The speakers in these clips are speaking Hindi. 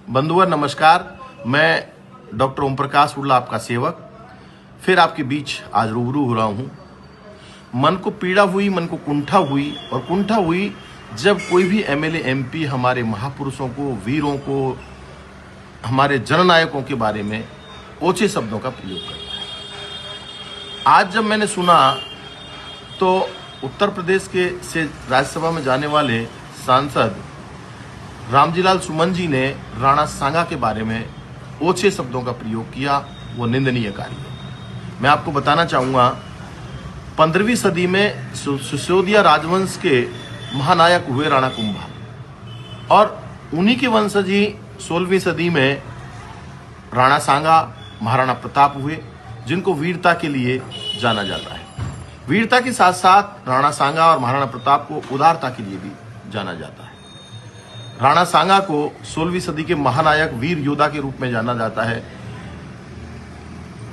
बंधुवर नमस्कार। मैं डॉक्टर ओम प्रकाश उर्ला, आपका सेवक, फिर आपके बीच आज रूबरू हो रहा हूँ। मन को पीड़ा हुई, मन को कुंठा हुई, और कुंठा हुई जब कोई भी एमएलए एमपी हमारे महापुरुषों को, वीरों को, हमारे जननायकों के बारे में ओछे शब्दों का प्रयोग करता है। आज जब मैंने सुना तो उत्तर प्रदेश के से राज्यसभा में जाने वाले सांसद रामजीलाल सुमन जी ने राणा सांगा के बारे में ओछे शब्दों का प्रयोग किया। वो निंदनीय कार्य है। मैं आपको बताना चाहूँगा, 15वीं सदी में सिसोदिया राजवंश के महानायक हुए राणा कुंभा, और उन्हीं के वंशज ही 16वीं सदी में राणा सांगा, महाराणा प्रताप हुए, जिनको वीरता के लिए जाना जाता है। वीरता के साथ साथ राणा सांगा और महाराणा प्रताप को उदारता के लिए भी जाना जाता है। राणा सांगा को 16वीं सदी के महानायक वीर योद्धा के रूप में जाना जाता है।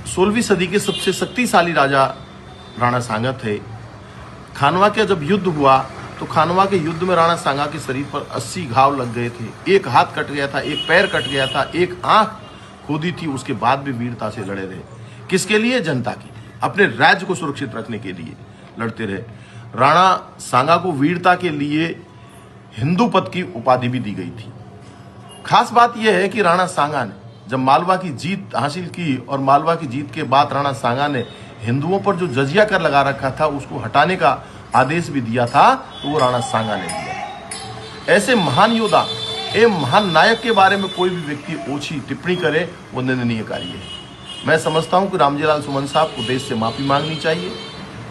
16वीं सदी के सबसे शक्तिशाली राजा राणा सांगा थे। खानवा का जब युद्ध हुआ तो खानवा के युद्ध में राणा सांगा के शरीर पर 80 घाव लग गए थे। एक हाथ कट गया था, एक पैर कट गया था, एक आंख खोदी थी। उसके बाद भी वीरता से लड़े रहे। किसके लिए? जनता के लिए, अपने राज्य को सुरक्षित रखने के लिए लड़ते रहे। राणा सांगा को वीरता के लिए हिंदू पद की उपाधि भी दी गई थी। खास बात यह है कि राणा सांगा ने जब मालवा की जीत हासिल की, और मालवा की जीत के बाद राणा सांगा ने हिंदुओं पर जो जजिया कर लगा रखा था उसको हटाने का आदेश भी दिया था, तो वो राणा सांगा ने दिया। ऐसे महान योद्धा एवं महान नायक के बारे में कोई भी व्यक्ति ओछी टिप्पणी करे, वो निंदनीय कार्य है। मैं समझता हूं कि रामजीलाल सुमन साहब को देश से माफी मांगनी चाहिए,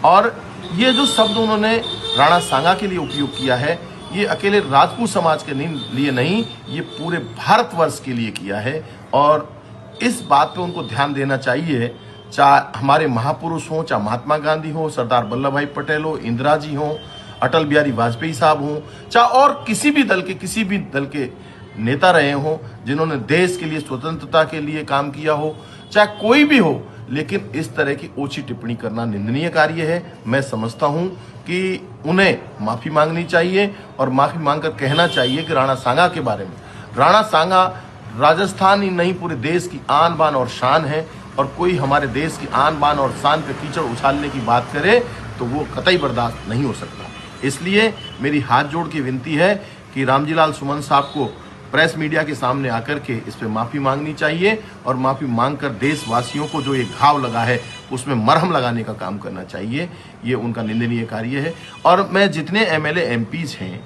और ये जो शब्द उन्होंने राणा सांगा के लिए उपयोग किया है, ये अकेले राजपूत समाज के लिए नहीं, ये पूरे भारतवर्ष के लिए किया है। और इस बात पे उनको ध्यान देना चाहिए, चाहे हमारे महापुरुष हों, चाहे महात्मा गांधी हो, सरदार वल्लभ भाई पटेल हो, इंदिरा जी हो, अटल बिहारी वाजपेयी साहब हों, चाहे और किसी भी दल के नेता रहे हों जिन्होंने देश के लिए, स्वतंत्रता के लिए काम किया हो, चाहे कोई भी हो, लेकिन इस तरह की ओछी टिप्पणी करना निंदनीय कार्य है। मैं समझता हूं कि उन्हें माफी मांगनी चाहिए, और माफी मांगकर कहना चाहिए कि राणा सांगा के बारे में, राणा सांगा राजस्थान ही नहीं पूरे देश की आन बान और शान है, और कोई हमारे देश की आन बान और शान पे कीचड़ उछालने की बात करे तो वो कतई बर्दाश्त नहीं हो सकता। इसलिए मेरी हाथ जोड़ के विनती है कि रामजीलाल सुमन साहब को प्रेस मीडिया के सामने आकर के इस पे माफी मांगनी चाहिए, और माफी मांगकर देशवासियों को जो एक घाव लगा है उसमें मरहम लगाने का काम करना चाहिए। ये उनका निंदनीय कार्य है। और मैं जितने एमएलए एमपीज हैं,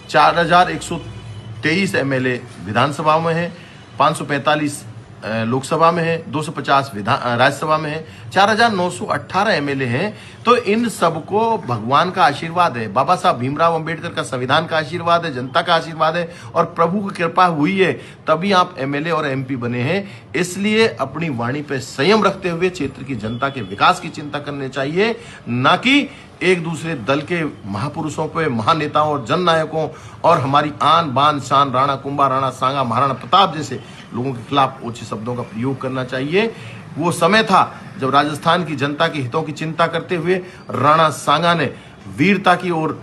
4123 एमएलए विधानसभा में है, 545 लोकसभा में है, 250 राज्यसभा में है, 4918 एमएलए हैं। तो इन सबको भगवान का आशीर्वाद है, बाबा साहब भीमराव अंबेडकर का संविधान का आशीर्वाद है, जनता का आशीर्वाद है, और प्रभु की कृपा हुई है, तभी आप एमएलए और एमपी बने हैं। इसलिए अपनी वाणी पे संयम रखते हुए क्षेत्र की जनता के विकास की चिंता करनी चाहिए, ना कि एक दूसरे दल के महापुरुषों पे, महानेताओं और जननायकों और हमारी आन बान शान राणा कुंभा, राणा सांगा, महाराणा प्रताप जैसे लोगों के खिलाफ ओछे शब्दों का प्रयोग करना चाहिए। वो समय था जब राजस्थान की जनता के हितों की चिंता करते हुए राणा सांगा ने वीरता की ओर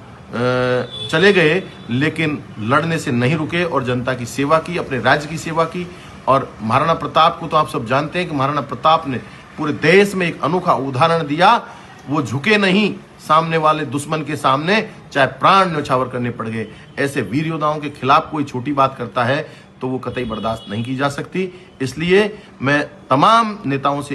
चले गए, लेकिन लड़ने से नहीं रुके और जनता की सेवा की, अपने राज्य की सेवा की। और महाराणा प्रताप को तो आप सब जानते हैं कि महाराणा प्रताप ने पूरे देश में एक अनोखा उदाहरण दिया। वो झुके नहीं सामने वाले दुश्मन के सामने, चाहे प्राण न्यौछावर करने पड़ गए। ऐसे वीर योद्धाओं के खिलाफ कोई छोटी बात करता है तो वो कतई बर्दाश्त नहीं की जा सकती। इसलिए मैं तमाम नेताओं से